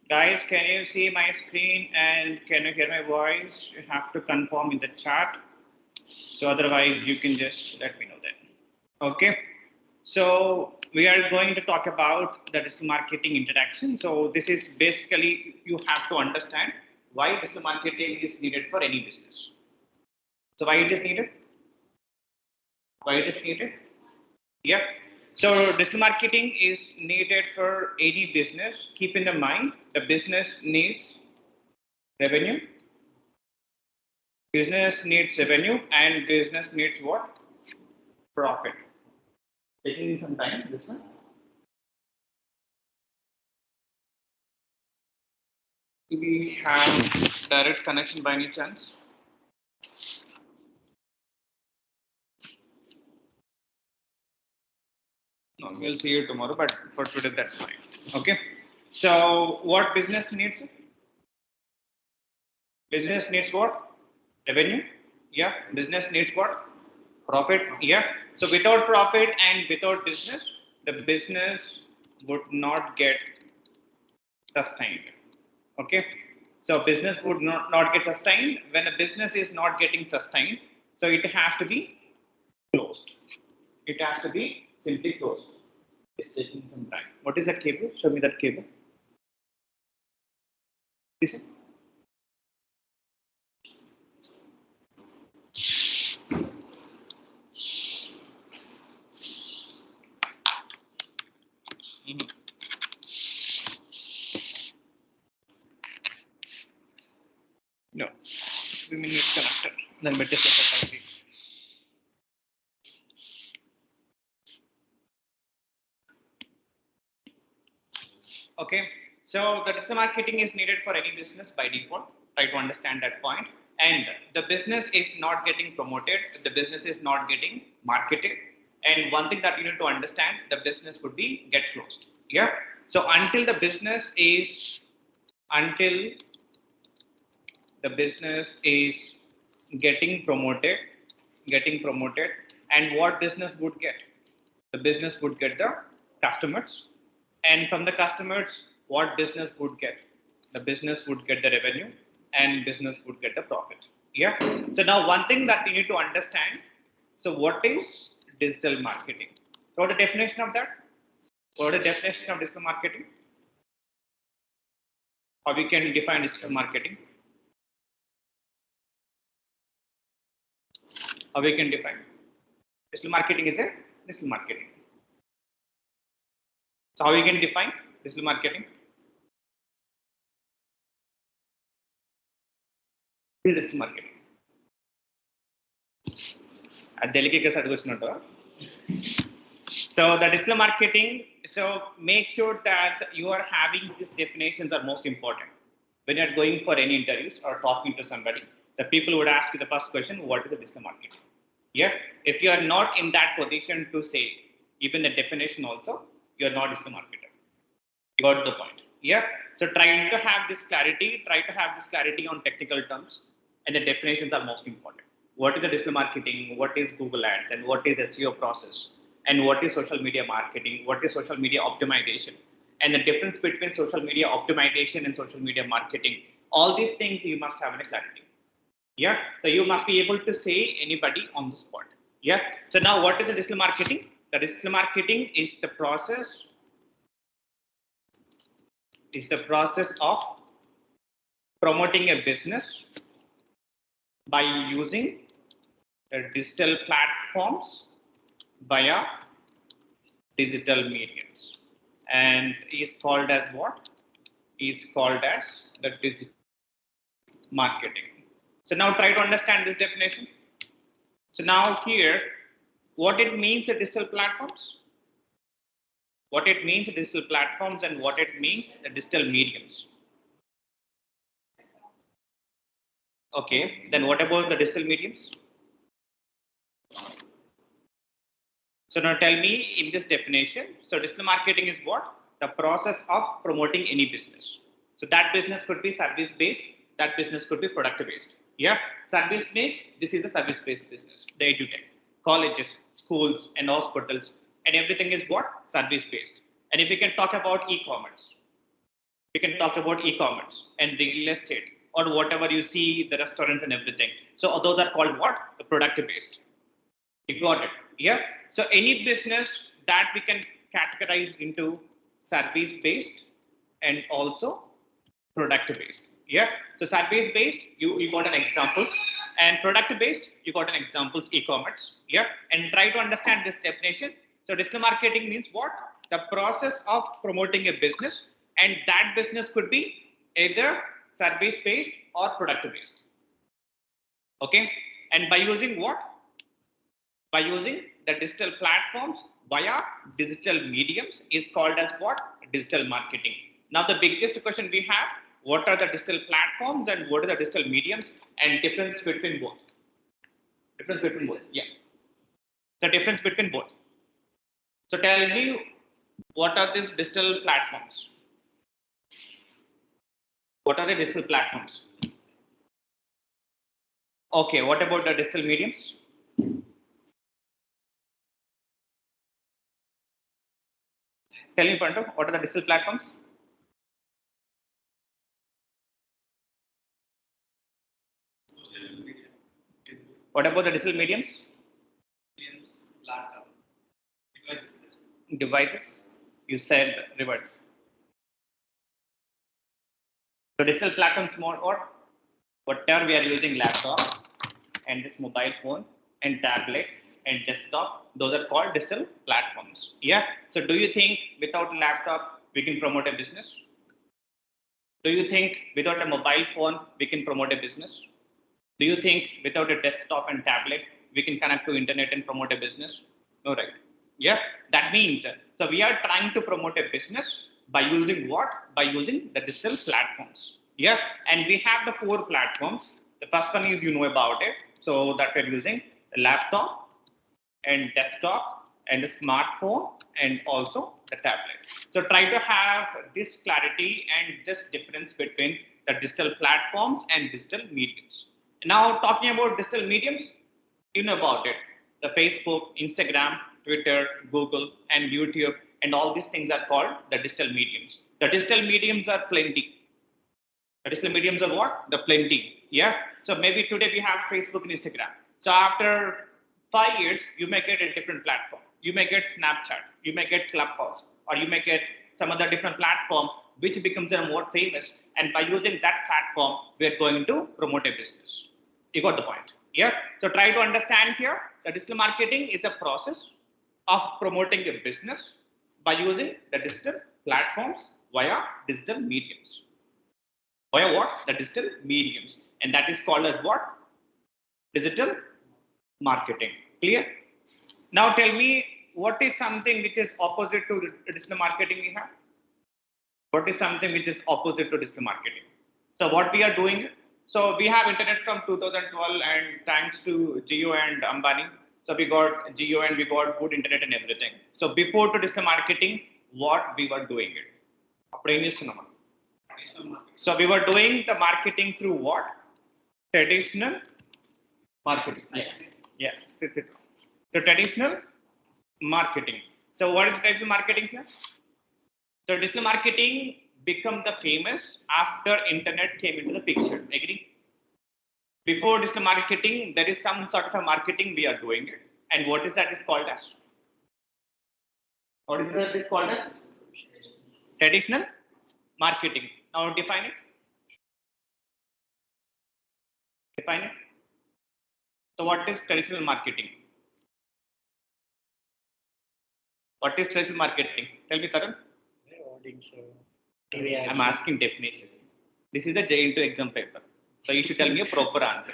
Guys, can you see my screen and can you hear my voice? You have to confirm in the chat. So otherwise you can just let me know then. Okay. So we are going to talk about the digital marketing interaction. So this is basically you have to understand why digital marketing is needed for any business. So why it is needed? Why it is needed? Yeah. So digital marketing is needed for any business. Keep in mind the business needs revenue. Business needs revenue and business needs what? Profit. Taking some time, this one. Do we have direct connection by any chance? No, we'll see you tomorrow, but for today, that's fine. Okay. So, what business needs? Business needs what? Revenue. Yeah. Business needs what? Profit. Yeah. So, without profit and without business, the business would not get sustained. Okay. So, business would not get sustained. When a business is not getting sustained, so it has to be closed. It has to be simply closed. It's taking some time. What is that cable? Show me that cable. Is it? Mhm. No. We need connector. Then better set up. Okay. So the digital marketing is needed for any business by default. Try to understand that point. And the business is not getting promoted. The business is not getting marketed. And one thing that you need to understand, the business would be get closed. Yeah. So until the business is getting promoted, and what business would get? The business would get the customers, and from the customers, what business would get? The business would get the revenue, and business would get the profit. Yeah. So now one thing that we need to understand. So what is digital marketing? So what the definition of that? What is the definition of digital marketing? How we can define digital marketing? How we can define? Digital marketing is a digital marketing. So how we can define digital marketing? Digital marketing. So the digital marketing, so make sure that you are having these definitions are most important. When you're going for any interviews or talking to somebody, the people would ask you the first question, what is the digital marketing? Yeah. If you are not in that position to say, even the definition also, you're not digital marketer. You got the point. Yeah. So try to have this clarity, on technical terms, and the definitions are most important. What is the digital marketing? What is Google Ads? And what is SEO process? And what is social media marketing? What is social media optimization? And the difference between social media optimization and social media marketing. All these things you must have in a clarity. Yeah. So you must be able to say anybody on the spot. Yeah. So now what is the digital marketing? The digital marketing is the process of promoting a business by using digital platforms via digital mediums, and is called as what? Is called as the digital marketing. So now try to understand this definition. So now here, what it means the digital platforms, what it means the digital platforms, and what it means the digital mediums. Okay, then what about the digital mediums? So now tell me in this definition, so digital marketing is what? The process of promoting any business. So that business could be service based, that business could be product based. Yeah, service based, this is a service based business, the edutech, colleges, schools, and hospitals, and everything is what? Service based. And if we can talk about e commerce, We can talk about e-commerce and real estate or whatever you see, the restaurants and everything. So those are called what? The product based. You got it. Yeah. So any business that we can categorize into service based and also product based. Yeah. So service based, you got an example, and product based, you got an example, e-commerce. Yeah. And try to understand this definition. So digital marketing means what? The process of promoting a business, and that business could be either service based or product based. Okay. And by using what? By using the digital platforms via digital mediums is called as what? Digital marketing. Now the biggest question we have, what are the digital platforms and what are the digital mediums and difference between both? Difference between both. Yeah. The difference between both. So tell me, what are these digital platforms? What are the digital platforms? Okay, what about the digital mediums? Tell me, Panto, what are the digital platforms? What about the digital mediums? Laptop, devices. Devices. You said reverse. So digital platforms more or whatever we are using, laptop and this mobile phone and tablet and desktop, those are called digital platforms. Yeah. So do you think without a laptop we can promote a business? Do you think without a mobile phone we can promote a business? Do you think without a desktop and tablet we can connect to internet and promote a business? No, right? Yeah. That means so we are trying to promote a business by using what? By using the digital platforms. Yeah. And we have the 4 platforms. The first one is you know about it. So that we're using a laptop and desktop and a smartphone and also the tablet. So try to have this clarity and this difference between the digital platforms and digital mediums. Now talking about digital mediums, you know about it. The Facebook, Instagram, Twitter, Google, and YouTube, and all these things are called the digital mediums. The digital mediums are plenty. The digital mediums are what? The plenty. Yeah. So maybe today we have Facebook and Instagram. So after 5 years, you may get a different platform. You may get Snapchat. You may get Clubhouse, or you may get some other different platform which becomes a more famous. And by using that platform, we are going to promote a business. You got the point? Yeah. So try to understand here. The digital marketing is a process of promoting a business by using the digital platforms via digital mediums. Via what? The digital mediums. And that is called as what? Digital marketing. Clear? Now tell me, what is something which is opposite to digital marketing we have? What is something which is opposite to digital marketing? So what we are doing, so we have internet from 2012 and thanks to Jio and Ambani. So we got Jio and we got good internet and everything. So before to digital marketing, what we were doing it? So we were doing the marketing through what? Traditional marketing. Yeah. Sit. So traditional marketing. So what is traditional marketing here? So digital marketing become the famous after internet came into the picture. Agree? Before digital marketing, there is some sort of a marketing we are doing it. And what is that is called as? What is that is called as? Traditional marketing. Now define it. Define it. So what is traditional marketing? What is traditional marketing? Tell me, Tarun. I'm asking definition. This is the J into exam paper. So you should tell me a proper answer.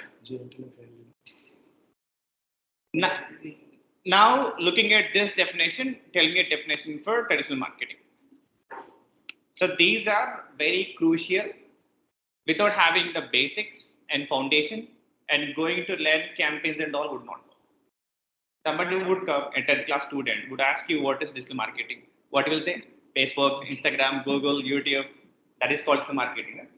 Now looking at this definition, tell me a definition for traditional marketing. So these are very crucial. Without having the basics and foundation and going to learn campaigns and all would not work. Somebody who would come, a 10th class student, would ask you what is digital marketing. What you will say? Facebook, Instagram, Google, YouTube. That is called digital marketing. Right?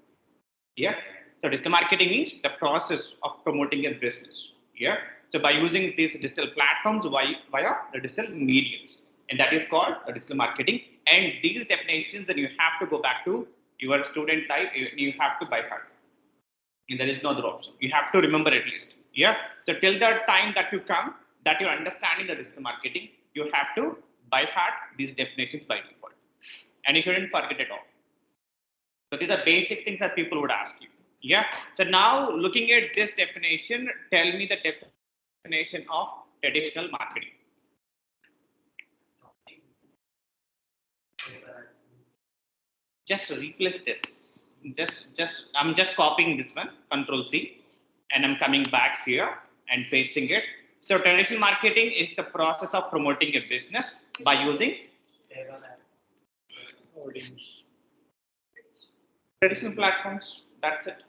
Yeah. So digital marketing is the process of promoting a business. Yeah. So by using these digital platforms via the digital mediums, and that is called digital marketing. And these definitions, then you have to go back to Your student life, you have to by heart. And there is no other option. You have to remember at least. Yeah. So till the time that you come, that you're understanding the digital marketing, you have to by heart these definitions by default. And you shouldn't forget at all. So these are basic things that people would ask you. Yeah. So now looking at this definition, tell me the definition of traditional marketing. Just replace this. I'm just copying this one, Control C, and I'm coming back here and pasting it. So traditional marketing is the process of promoting a business by using traditional platforms. That's it.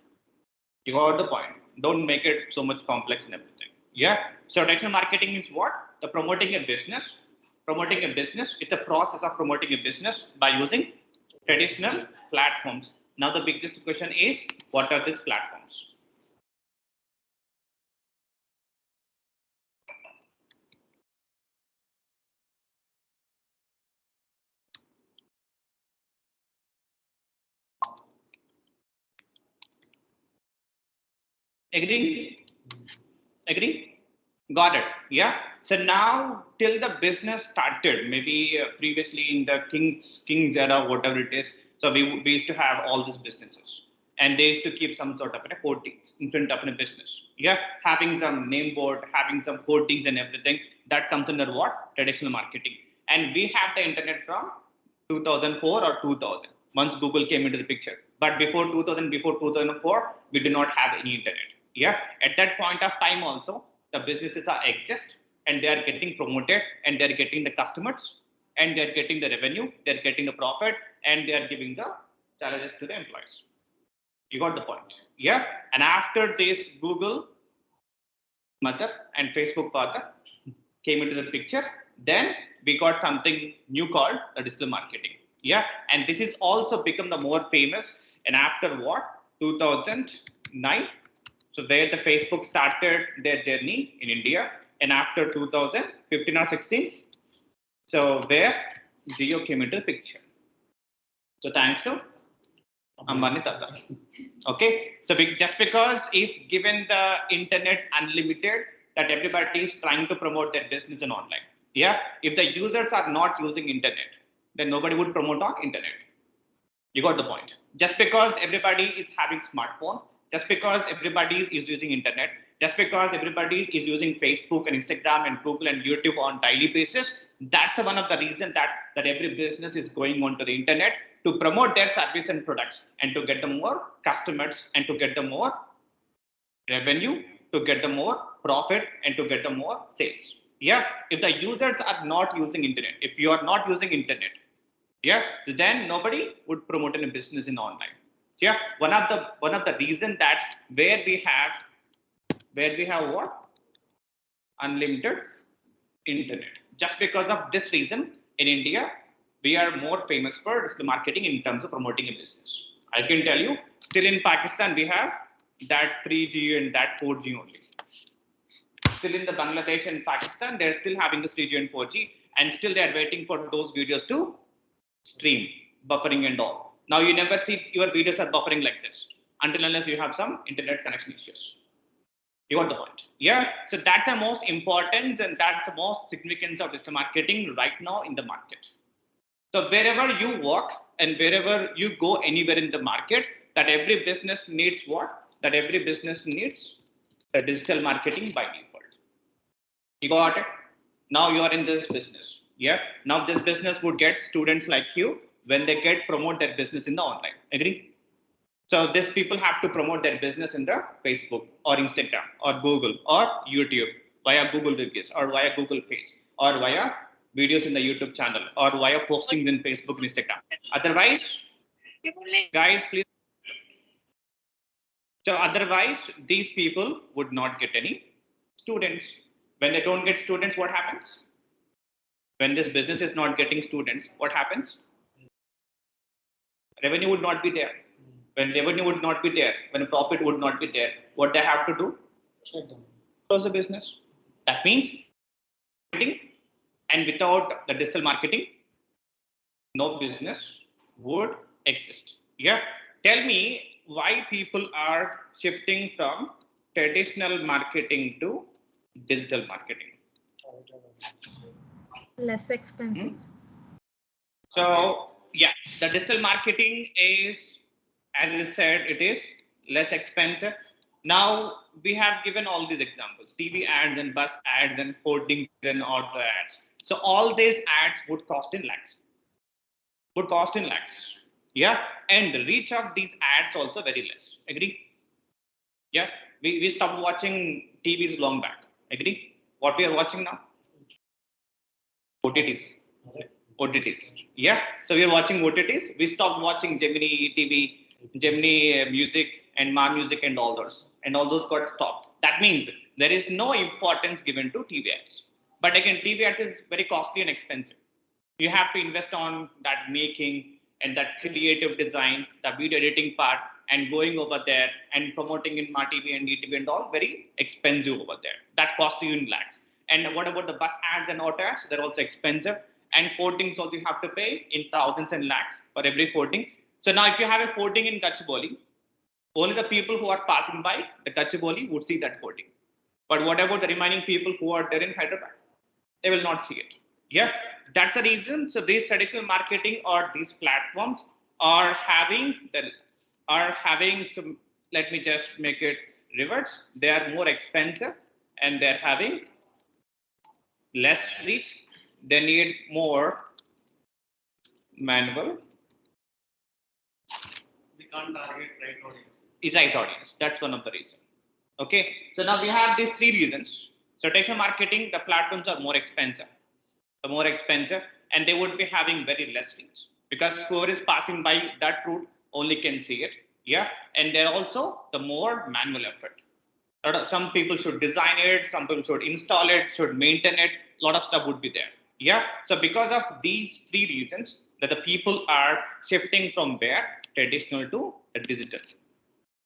You got the point. Don't make it so much complex and everything. Yeah. So traditional marketing is what? The promoting a business. Promoting a business. It's a process of promoting a business by using traditional platforms. Now the biggest question is, what are these platforms? Agree? Agree? Got it. Yeah. So now till the business started, maybe previously in the King's era, whatever it is. So we used to have all these businesses, and they used to keep some sort of hoardings in front of a business. Yeah, having some name board, having some hoardings and everything. That comes under what? Traditional marketing. And we have the internet from 2004 or 2000 once Google came into the picture. But before 2000, before 2004, we do not have any internet. Yeah, at that point of time also, the businesses are exist and they are getting promoted and they are getting the customers and they are getting the revenue, they are getting the profit and they are giving the challenges to the employees. You got the point. Yeah. And after this, Google mother and Facebook father came into the picture. Then we got something new called the digital marketing. Yeah. And this is also become the more famous. And after what? 2009. So where the Facebook started their journey in India. And after 2015 or 16. So where Geo came into the picture. So thanks to Ambani Tata. Okay, so just because is given the internet unlimited, that everybody is trying to promote their business in online. Yeah, if the users are not using internet, then nobody would promote on internet. You got the point. Just because everybody is having smartphone, just because everybody is using internet, just because everybody is using Facebook and Instagram and Google and YouTube on daily basis, that's one of the reasons that every business is going onto the internet to promote their service and products and to get the more customers and to get the more revenue, to get the more profit and to get the more sales. Yeah, if the users are not using internet, if you are not using internet, yeah, then nobody would promote a business in online. So yeah, one of the reason that where we have what? Unlimited internet. Just because of this reason, in India, we are more famous for digital marketing in terms of promoting a business. I can tell you, still in Pakistan, we have that 3G and that 4G only. Still in the Bangladesh and Pakistan, they're still having the 3G and 4G, and still they are waiting for those videos to stream, buffering and all. Now you never see your videos are buffering like this until unless you have some internet connection issues. You got the point. Yeah. So that's the most importance and that's the most significance of digital marketing right now in the market. So wherever you work and wherever you go anywhere in the market, that every business needs what? That every business needs the digital marketing by default. You got it? Now you are in this business. Yeah. Now this business would get students like you when they get promote their business in the online. Agree? So these people have to promote their business in the Facebook or Instagram or Google or YouTube via Google reviews or via Google page or via videos in the YouTube channel or via postings in Facebook and Instagram. Otherwise, guys, please. So otherwise, these people would not get any students. When they don't get students, what happens? When this business is not getting students, what happens? Revenue would not be there. When revenue would not be there, when profit would not be there, what they have to do? Close the business. That means marketing, and without the digital marketing, no business would exist. Yeah. Tell me why people are shifting from traditional marketing to digital marketing. Less expensive. Hmm? So, yeah, the digital marketing is, as I said, it is less expensive. Now, we have given all these examples TV ads and bus ads and hoardings and auto ads. So, all these ads would cost in lakhs, would cost in lakhs. Yeah, and the reach of these ads also very less. Agree? Yeah, we stopped watching TVs long back. Agree? What we are watching now? OTTs. OTTs. Yeah. So we are watching OTTs. We stopped watching Gemini TV, Gemini Music, and Ma Music, and all those. And all those got stopped. That means there is no importance given to TV ads. But again, TV ads is very costly and expensive. You have to invest on that making and that creative design, the video editing part, and going over there and promoting in Ma TV and DTV and all very expensive over there. That costs you in lakhs. And what about the bus ads and auto ads? They're also expensive. And portings also you have to pay in thousands and lakhs for every porting. So now if you have a porting in Kachiboli, only the people who are passing by the Kachiboli would see that porting. But what about the remaining people who are there in Hyderabad? They will not see it. Yeah, that's the reason. So these traditional marketing or these platforms are having some. Let me just make it reverse. They are more expensive and they're having less reach. They need more manual. We can't target right audience. Right audience. That's one of the reasons. Okay. So now we have these three reasons. So traditional marketing, the platforms are more expensive. The more expensive, and they would be having very less reach because whoever is passing by that route only can see it. Yeah, and they're also the more manual effort. Some people should design it, some people should install it, should maintain it. A lot of stuff would be there. Yeah, so because of these three reasons, that the people are shifting from where traditional to the digital.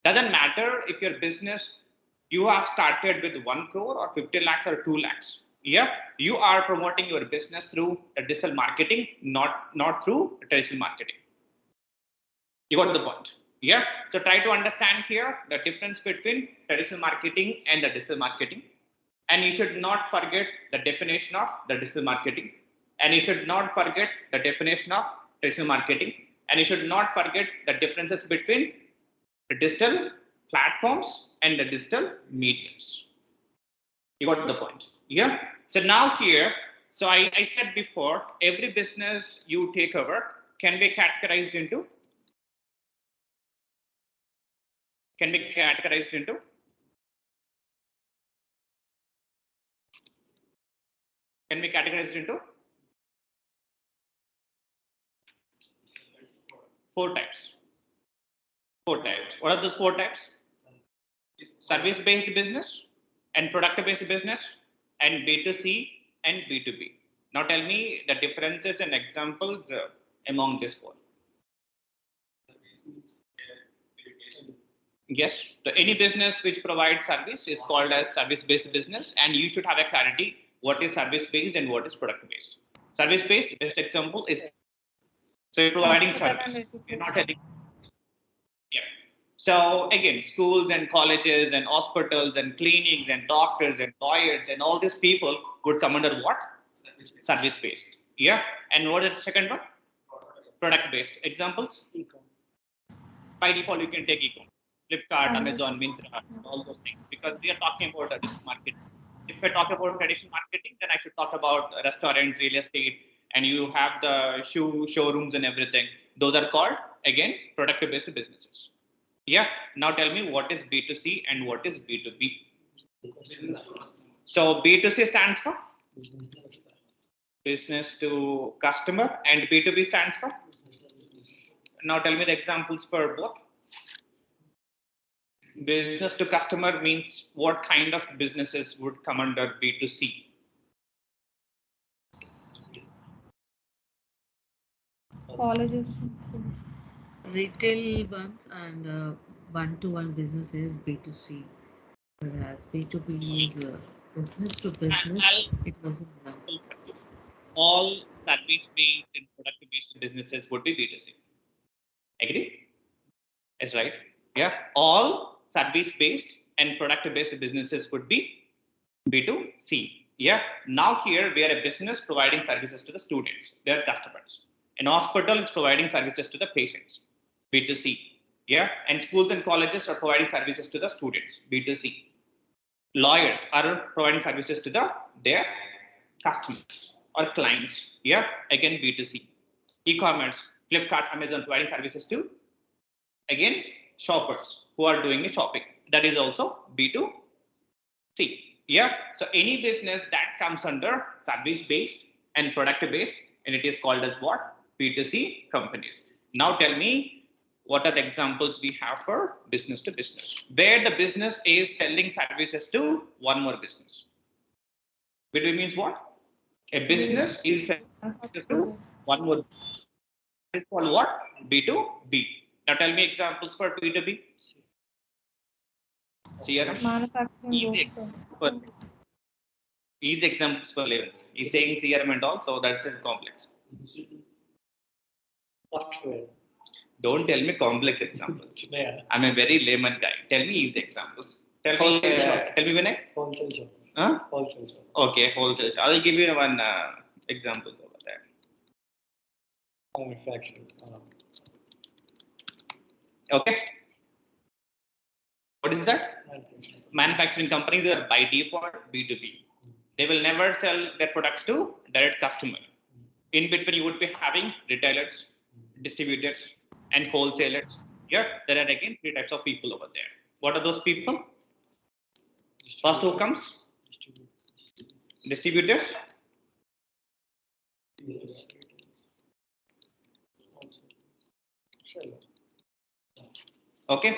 Doesn't matter if your business you have started with 1 crore or 50 lakhs or 2 lakhs. Yeah, you are promoting your business through the digital marketing, not through traditional marketing. You got the point. Yeah. So try to understand here the difference between traditional marketing and the digital marketing. And you should not forget the definition of the digital marketing. And you should not forget the definition of traditional marketing. And you should not forget the differences between the digital platforms and the digital mediums. You got the point. Yeah. So now here, so I said before, every business you take over can be categorized into can be categorized into can be categorized into four types. Four types. What are those four types? Service-based business and product-based business and B2C and B2B. Now tell me the differences and examples among these four. Yes, so any business which provides service is called as service-based business, and you should have a clarity what is service-based and what is product-based. Service-based, best example is so you're providing Hospital and service. You're not education. telling. Yeah. So again, schools and colleges and hospitals and clinics and doctors and lawyers and all these people would come under what? Service-based. Yeah. And what is the second one? Product-based. Examples? By default, you can take e-commerce, Flipkart, Amazon. Amazon, Myntra, all those things, because we are talking about digital marketing. If I talk about traditional marketing, then I should talk about restaurants, real estate, and you have the shoe showrooms and everything. Those are called again product-based businesses. Yeah. Now tell me what is B2C and what is B2B. So B2C stands for business to customer, and B2B stands for. Now tell me the examples for both. Business to customer means what kind of businesses would come under B2C? Colleges. Retail ones and one-to-one businesses B2C, whereas B2B is business to business. I'll It was in one. all service based and product based businesses would be B2C. Agree? Is right. Yeah. All service-based and product-based businesses would be B2C. Yeah. Now here we are a business providing services to the students, their customers. An hospital is providing services to the patients, B2C. Yeah. And schools and colleges are providing services to the students, B2C. Lawyers are providing services to their customers or clients. Yeah. Again, B2C. E-commerce, Flipkart, Amazon providing services to again shoppers who are doing the shopping. That is also B2C. Yeah. So any business that comes under service based and product based, and it is called as what? B2C companies. Now tell me what are the examples we have for business to business, where the business is selling services to one more business. B2B means what? A business Goods. is selling services Manufacturing to goods. one more. That is called what? B2B. Now tell me examples for B2B. CRM. Manufacturing Easy goods. examples for easy examples for layers. He's saying CRM and all, so that's his complex. Software. Don't tell me complex examples. Yeah. I'm a very layman guy. Tell me easy examples. Tell me Vinay. Wholesale shop. Huh? Wholesale shop. Okay, wholesale. I'll give you one example over there. Manufacturing. Okay. What is that? Manufacturing. Manufacturing companies are by default B2B. They will never sell their products to direct customer. In between, you would be having retailers, distributors, and wholesalers. Yeah, there are again three types of people over there. What are those people? First, who comes? Distributors. Okay.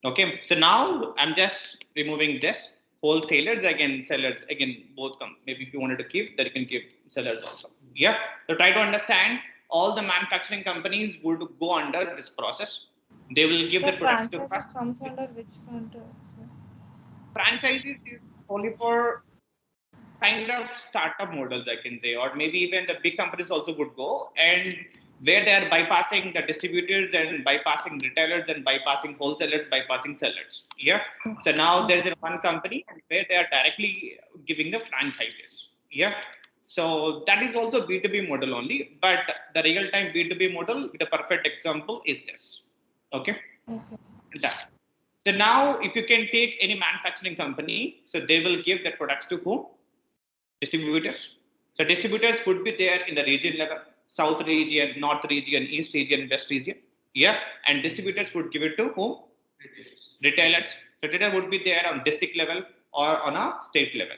Okay. So now I'm just removing this. Wholesalers again, sellers again, both come. Maybe if you wanted to keep, then you can keep sellers also. Yeah. So try to understand all the manufacturing companies would go under this process. They will give So their products to franchises customers. comes under which country? So Franchises is only for kind of startup models, I can say, or maybe even the big companies also would go, and where they are bypassing the distributors and bypassing retailers and bypassing wholesalers, bypassing sellers. Yeah. So now there is one company where they are directly giving the franchises. Yeah. So that is also B2B model only, but the real time B2B model, the perfect example is this. Okay. okay. That. So now, if you can take any manufacturing company, so they will give their products to whom? Distributors. So distributors would be there in the region level, south region, north region, east region, west region. Yeah, and distributors would give it to whom? Retailers. So retailer would be there on district level or on a state level.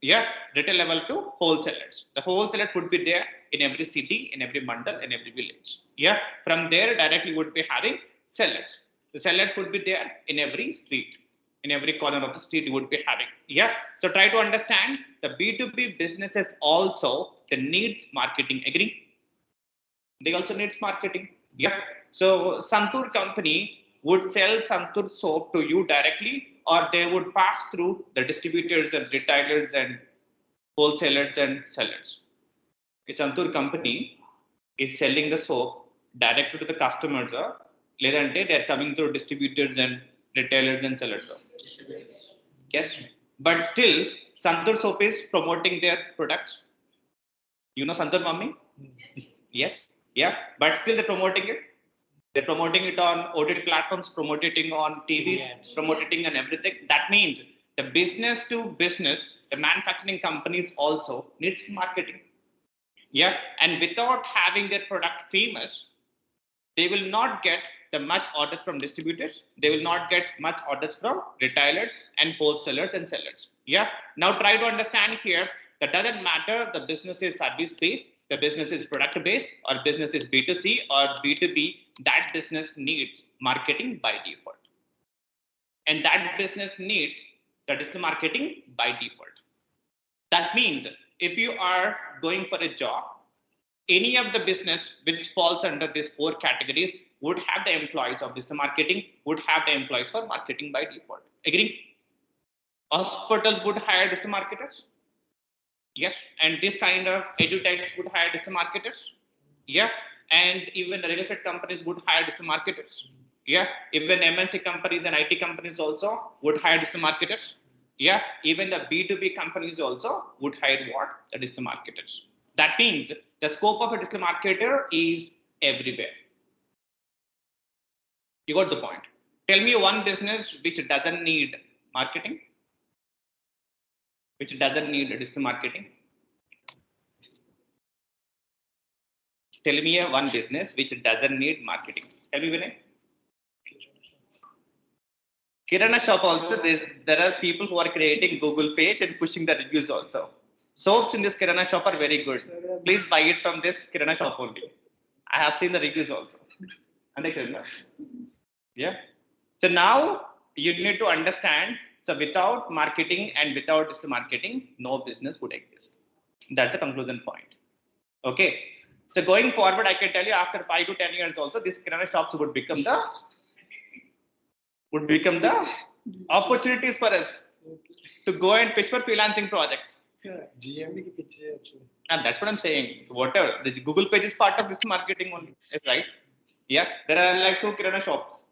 Yeah, retail level to wholesalers. The wholesalers would be there in every city, in every mandal, in every village. Yeah, from there directly would be having sellers. The sellers would be there in every street, in every corner of the street you would be having. Yeah. So try to understand the B2B businesses also the needs marketing. Agree? They also needs marketing. Yeah. So Santur company would sell Santur soap to you directly, or they would pass through the distributors and retailers and wholesalers and sellers. A Santur company is selling the soap directly to the customers. Ledante they are coming through distributors and retailers and sellers. Yes, but still Santur soap is promoting their products. You know Santur Mummy? Yes, yeah, but still they're promoting it. They're promoting it on OTT platforms, promoting on TV, Yes. promoting and everything. That means the business to business, the manufacturing companies also needs marketing. Yeah, and without having their product famous, they will not get the much orders from distributors. They will not get much orders from retailers and wholesalers and sellers. Yeah. Now try to understand here that doesn't matter the business is service based, the business is product based, or business is B2C or B2B, that business needs marketing by default. And that business needs the digital marketing by default. That means if you are going for a job, any of the business which falls under these four categories would have the employees of digital marketing, would have the employees for marketing by default. Agree? Hospitals would hire digital marketers. Yes. And this kind of edutechs would hire digital marketers. Yeah. And even the real estate companies would hire digital marketers. Yeah, even MNC companies and IT companies also would hire digital marketers. Yeah, even the B2B companies also would hire what? The digital marketers. That means the scope of a digital marketer is everywhere. You got the point. Tell me one business which doesn't need marketing, which doesn't need digital marketing. Tell me a one business which doesn't need marketing. Tell me, Vinay. Kirana shop also, there are people who are creating Google page and pushing the reviews also. Soaps in this Kirana shop are very good. Please buy it from this Kirana shop only. I have seen the reviews also. Understand? Yeah. So now you need to understand. So without marketing and without digital marketing, no business would exist. That's the conclusion point. Okay. So going forward, I can tell you after 5 to 10 years also, these Kirana shops would become the opportunities for us to go and pitch for freelancing projects. And that's what I'm saying. So whatever the Google page is part of this marketing only, right? Yeah, there are like 2 Kirana shops.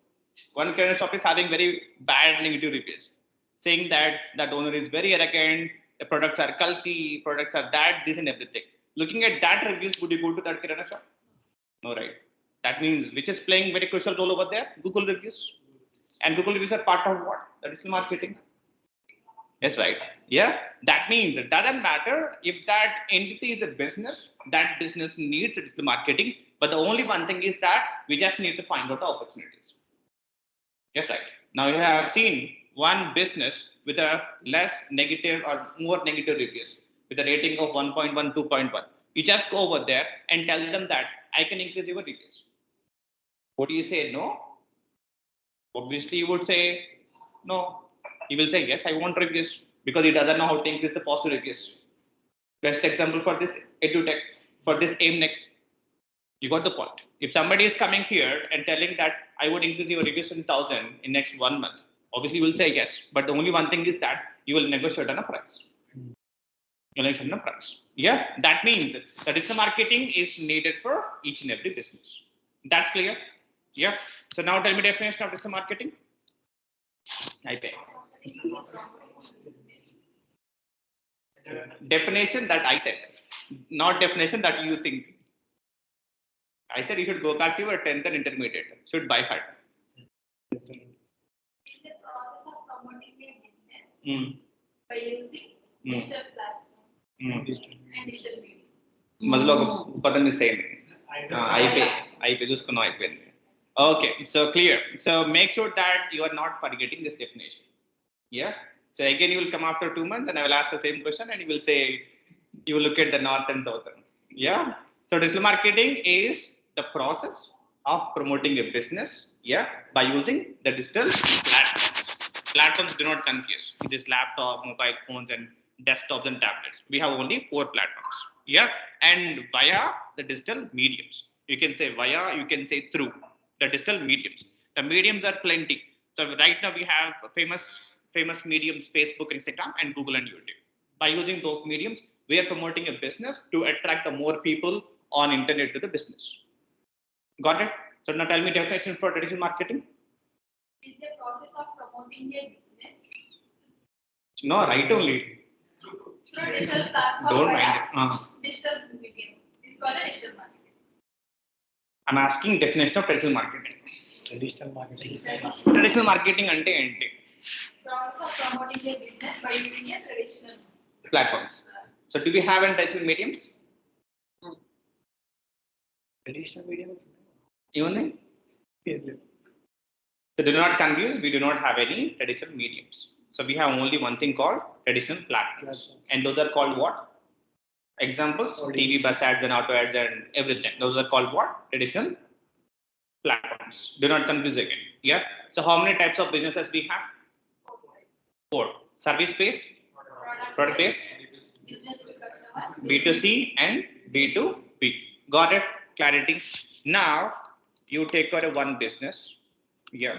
One Kirana shop is having very bad negative reviews, saying that the owner is very arrogant, the products are culty, products are that, this and everything. Looking at that reviews, would you go to that Kirana shop? No, right? That means which is playing very crucial role over there? Google reviews. And Google reviews are part of what? The digital marketing. Yes, right. Yeah. That means it doesn't matter if that entity is a business, that business needs digital marketing. But the only one thing is that we just need to find out the opportunities. Yes, right. Now you have seen one business with a less negative or more negative reviews with a rating of 1.1, 2.1. You just go over there and tell them that I can increase your reviews. What do you say? No. Obviously, you would say no. He will say yes, I want reviews because he doesn't know how to increase the positive reviews. Best example for this edutech, for this aim next. You got the point. If somebody is coming here and telling that I would increase your reviews in 1,000 in next 1 month, obviously you will say yes. But the only one thing is that you will negotiate on a price. You will negotiate on a price. Yeah, that means that digital marketing is needed for each and every business. That's clear. Yeah. So now tell me definition of digital marketing. I pay. Definition that I said, not definition that you think. I said you should go back to your 10th and intermediate. Should buy fat. It's a process of promoting a business by using digital platform and digital media. మధ్యలో ఒక పదం miss అయింది అయిపోయి చూసుకున్నాం అయిపోయింది okay so clear so make sure that you are not forgetting this definition yeah so again you will come after 2 months and I will ask the same question and you will say you will look at the north and southern yeah so digital marketing is the process of promoting a business yeah by using the digital platforms do not confuse it is laptop mobile phones and desktops and tablets we have only 4 platforms yeah and via the digital mediums you can say via you can say through the digital mediums the mediums are plenty so right now we have famous mediums Facebook Instagram and Google and YouTube by using those mediums we are promoting a business to attract the more people on internet to the business got it so now tell me definition for traditional marketing It's a process of promoting a business no right only through digital platform don't via mind it. digital medium. It's called a digital marketing. I'm asking definition of traditional marketing Traditional marketing. traditional marketing ante enti Process of promoting a business by using a traditional platforms so do we have any traditional mediums Traditional medium. even so do not confuse we do not have any traditional mediums so we have only one thing called traditional platforms and those are called what examples TV bus ads and auto ads and everything those are called what traditional platforms do not confuse again yeah so how many types of businesses we have 4 service based product based business to customer. B2C and B2B got it clarity now you take out one business yeah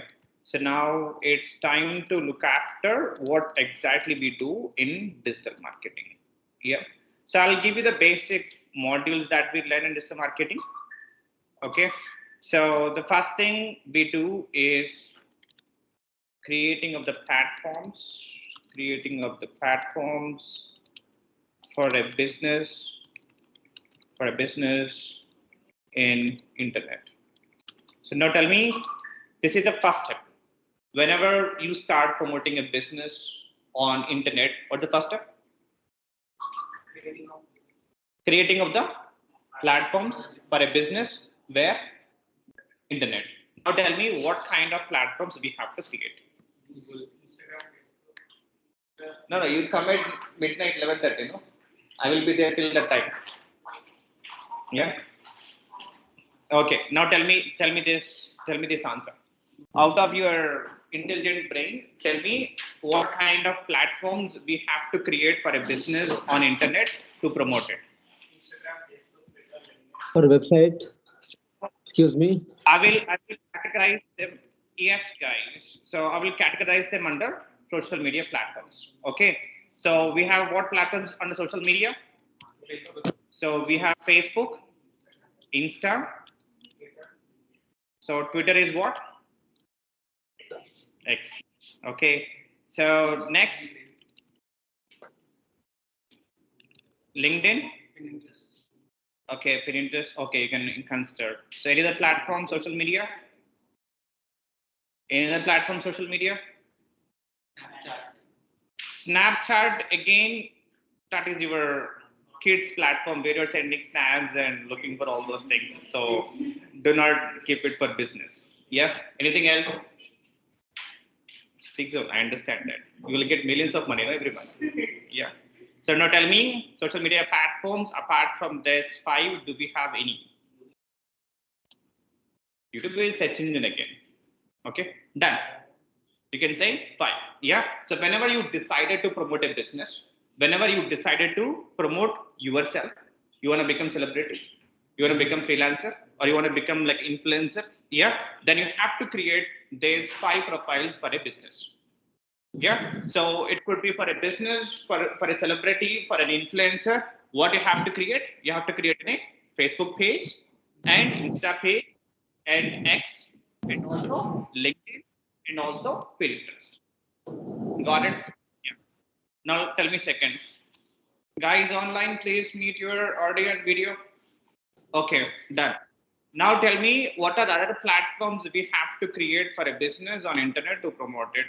so now it's time to look after what exactly we do in digital marketing yeah so I'll give you the basic modules that we learn in digital marketing okay So the first thing we do is creating of the platforms for a business in internet. So now tell me, this is the first step. Whenever you start promoting a business on internet, what's the first step? Creating of the platforms for a business where internet. Now tell me what kind of platforms we have to create. No, you come at midnight 11:30. No, I will be there till that time. Yeah. Okay. Now tell me this answer. Out of your intelligent brain, tell me what kind of platforms we have to create for a business on internet to promote it. For website, excuse me. I will categorize them. Yes, guys. So I will categorize them under social media platforms. Okay. So we have what platforms under social media? So we have Facebook, Insta. So Twitter is what? X. Okay. So next, LinkedIn. Okay, Pinterest. Okay, you can consider. So any other platform, social media? Any other platform, social media? Snapchat, again, that is your kids platform where you're sending snaps and looking for all those things. So do not keep it for business. Yes. Anything else? Think so. I understand that. You will get millions of money every month. Yeah. So now tell me, social media platforms apart from this 5, do we have any? YouTube is search engine again. Okay, done. You can say 5. Yeah. So whenever you decided to promote a business, whenever you decided to promote yourself, you want to become celebrity, you want to become freelancer, or you want to become like influencer, yeah, then you have to create these 5 profiles for a business. Yeah. So it could be for a business, for a celebrity, for an influencer. What you have to create? You have to create a Facebook page and Insta page and X and also LinkedIn and also Pinterest. Got it? Yeah. Now tell me second. Guys online, please mute your audio and video. Okay, done. Now tell me what are the other platforms we have to create for a business on internet to promote it?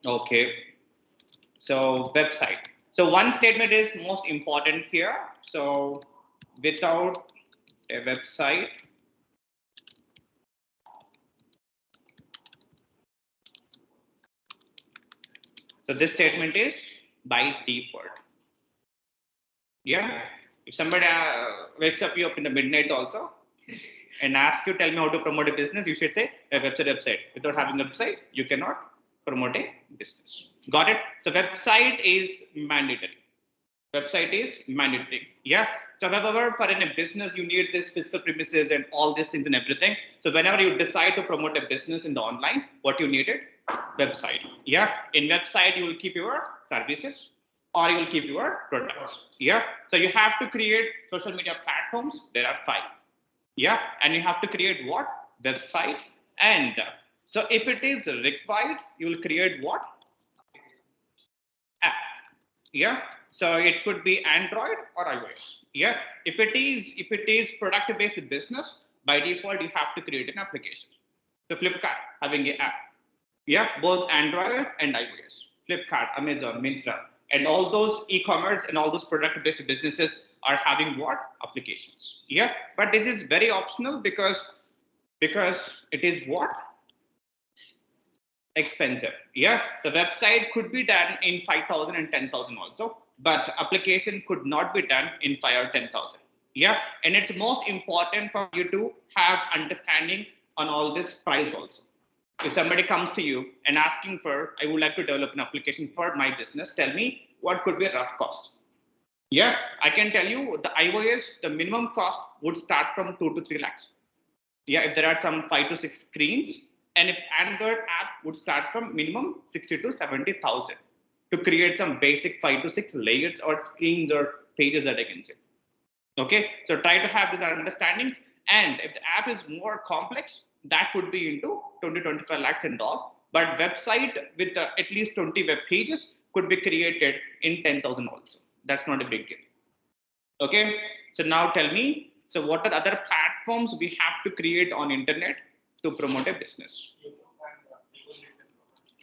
Okay. So website. So one statement is most important here. So without a website, so this statement is by default. Yeah. If somebody wakes up you up in the midnight also and asks you, tell me how to promote a business, you should say a website. Without having a website, you cannot promote a business. Got it? So website is mandatory. Website is mandatory. Yeah. So however, for in a business, you need this physical premises and all these things and everything. So whenever you decide to promote a business in the online, what you needed? Website. Yeah. In website, you will keep your services or you will keep your products. Yeah. So you have to create social media platforms. There are 5. Yeah. And you have to create what? Website. And so if it is required, you will create what? App. Yeah. So it could be Android or iOS. Yeah. If it is product based business, by default you have to create an application. So Flipkart having an app. Yeah, both Android and iOS. Flipkart, Amazon, Myntra, and all those e-commerce and all those product based businesses are having what? Applications. Yeah. But this is very optional because it is what? Expensive. Yeah. The website could be done in 5,000 and 10,000 also, but application could not be done in 5 or 10,000. Yeah. And it's most important for you to have understanding on all this price also. If somebody comes to you and asking for, I would like to develop an application for my business, tell me what could be a rough cost. Yeah. I can tell you the iOS, the minimum cost would start from 2 to 3 lakhs. Yeah, if there are some 5 to 6 screens, and if Android app would start from minimum 60 to 70,000 to create some basic 5 to 6 layers or screens or pages that I can say. Okay, so try to have these understandings. And if the app is more complex, that could be into 20-25 lakhs and all. But website with at least 20 web pages could be created in 10,000 also. That's not a big deal. Okay. So now tell me, so what are the other platforms we have to create on internet to promote a business?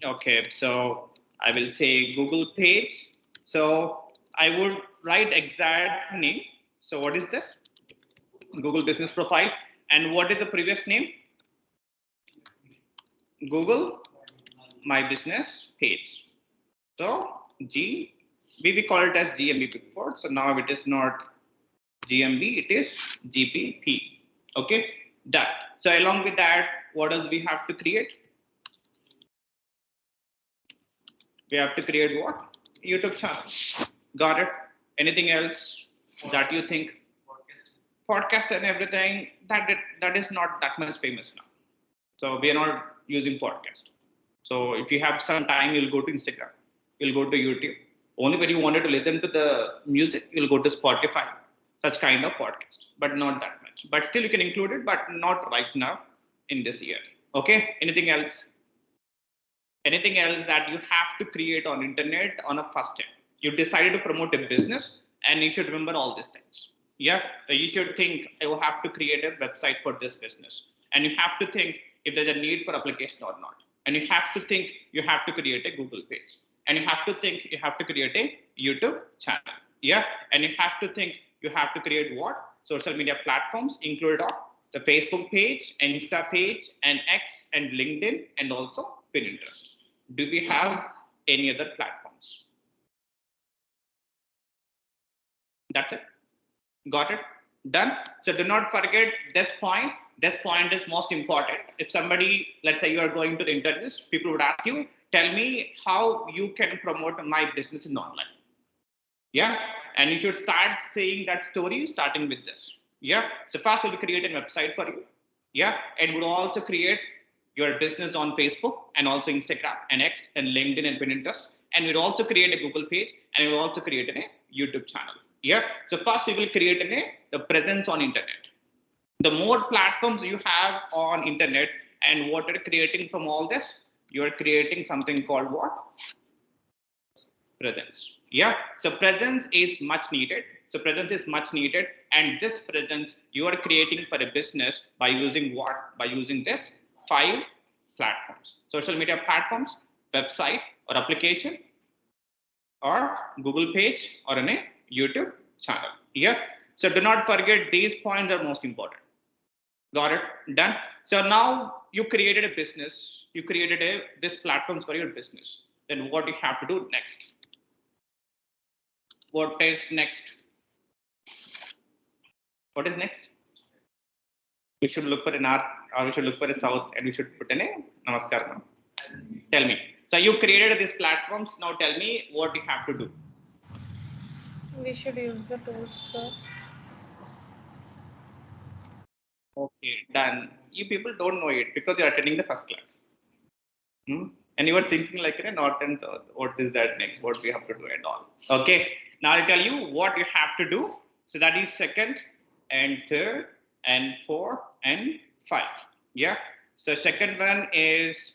Okay, so I will say Google page. So I would write exact name. So what is this? Google business profile. And what is the previous name? Google my business page. So we call it as GMB before. So now it is not GMB, it is GPP. Okay, done. So along with that, what else we have to create? We have to create what? YouTube channel. Got it. Anything else that you think? Podcast and everything that is not that much famous now. So we are not using podcast. So if you have some time, you'll go to Instagram, you'll go to YouTube. Only when you wanted to listen to the music, you'll go to Spotify. Such kind of podcast, but not that much. But still, you can include it, but not right now in this year. Okay. Anything else? Anything else that you have to create on internet on a first step? You decided to promote a business, and you should remember all these things. Yeah, so you should think I will have to create a website for this business, and you have to think if there's a need for application or not, and you have to think you have to create a Google page, and you have to think you have to create a YouTube channel. Yeah, and you have to think you have to create what social media platforms included are the Facebook page, Insta page, and X, and LinkedIn, and also Pinterest. Do we have any other platforms? That's it. Got it? Done. So do not forget this point. This point is most important. If somebody, let's say you are going to the interviews, people would ask you, tell me how you can promote my business in online. Yeah. And you should start saying that story starting with this. Yeah. So first we'll create a website for you. Yeah. And we'll also create your business on Facebook and also Instagram and X and LinkedIn and Pinterest. And we'll also create a Google page and we'll also create a YouTube channel. Yeah. So first we will create the presence on internet. The more platforms you have on internet and what you're creating from all this, you're creating something called what? Presence. Yeah. So presence is much needed. So presence is much needed. And this presence you are creating for a business by using what? By using this 5 platforms. Social media platforms, website or application, or Google page, or in a YouTube channel. Yeah. So do not forget these points are most important. Got it? Done. So now you created a business. You created this platforms for your business. Then what you have to do next? What is next? What is next? We should look for an north, or we should look for a south, and we should put in a namaskar. Tell me. So you created these platforms. Now tell me what you have to do. We should use the tools, sir. Okay, done. You people don't know it because you're attending the first class. And you were thinking like north and south. What is that next? What we have to do and all. Okay. Now I'll tell you what you have to do. So that is second and third and fourth and 5. Yeah. So second one is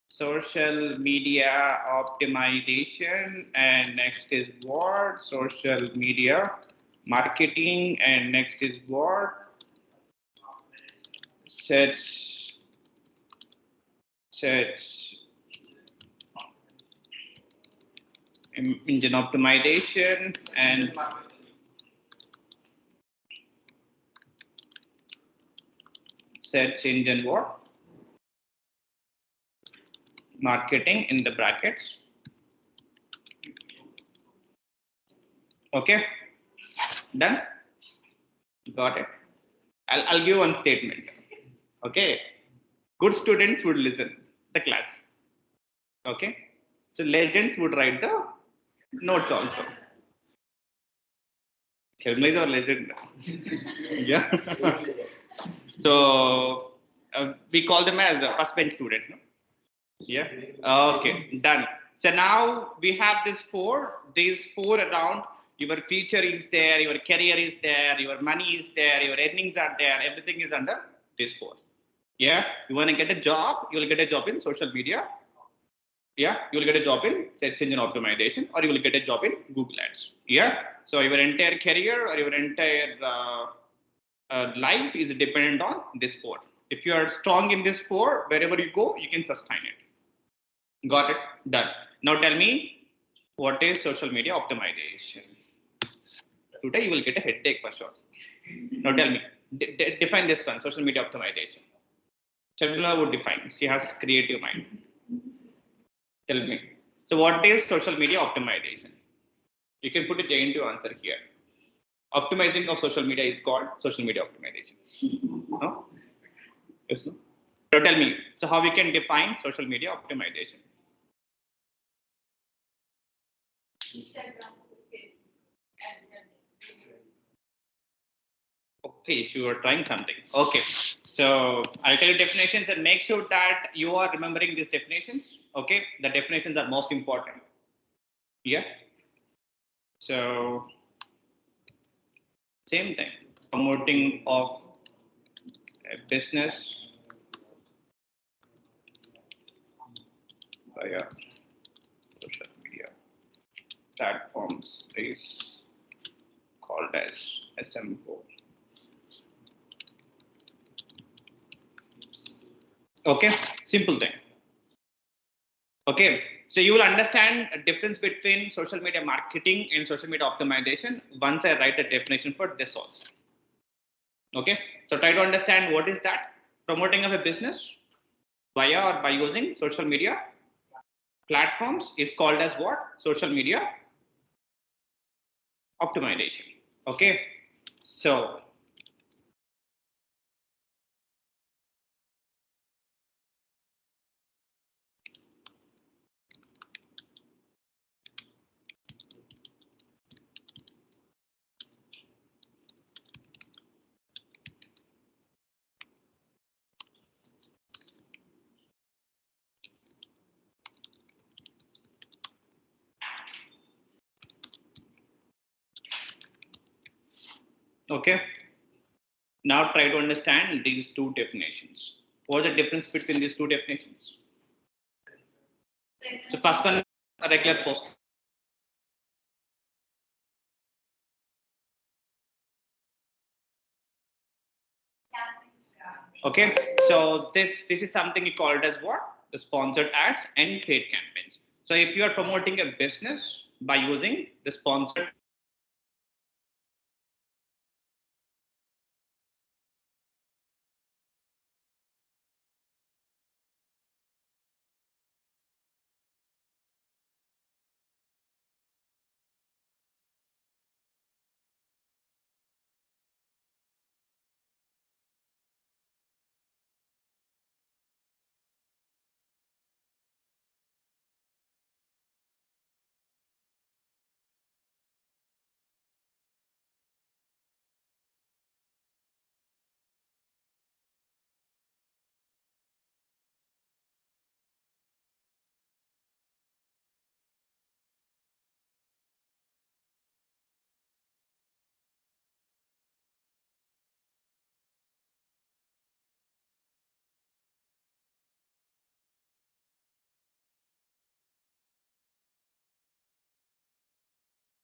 social media optimization, and next is what? Social media marketing, and next is what? Search engine optimization and search engine what? Marketing in the brackets. Okay, done. Got it. I'll give one statement. Okay, good students would listen the class. Okay, so legends would write the notes also. Sharma is our legend. Yeah. So we call them as a first bench student. No? Yeah. Okay. Done. So now we have these four around. Your future is there, your career is there, your money is there, your earnings are there, everything is under this 4. Yeah, you want to get a job, you will get a job in social media. Yeah, you will get a job in search engine optimization, or you will get a job in Google Ads. Yeah, so your entire career or your entire life is dependent on this 4. If you are strong in this 4, wherever you go, you can sustain it. Got it? Done. Now tell me, what is social media optimization? Today you will get a headache for sure. Now tell me, define this one, social media optimization. Shamila would define. She has creative mind. Tell me. So what is social media optimization? You can put a J into answer here. Optimizing of social media is called social media optimization. No? Yes, no? So tell me, so how we can define social media optimization? Instagram, Facebook, and Okay, if you are trying something. Okay, so I'll tell you definitions and make sure that you are remembering these definitions. Okay, the definitions are most important. Yeah. So same thing, promoting of a business via social media platforms is called as SMO. Okay, simple thing. Okay, so you will understand a difference between social media marketing and social media optimization once I write the definition for this also. Okay, so try to understand what is that. Promoting of a business via or by using social media platforms is called as what? Social media optimization. Okay, so okay, now try to understand these two definitions. What is the difference between these two definitions? So first one, a regular post. Okay, so this is something you call it as what? The sponsored ads and paid campaigns. So if you are promoting a business by using the sponsored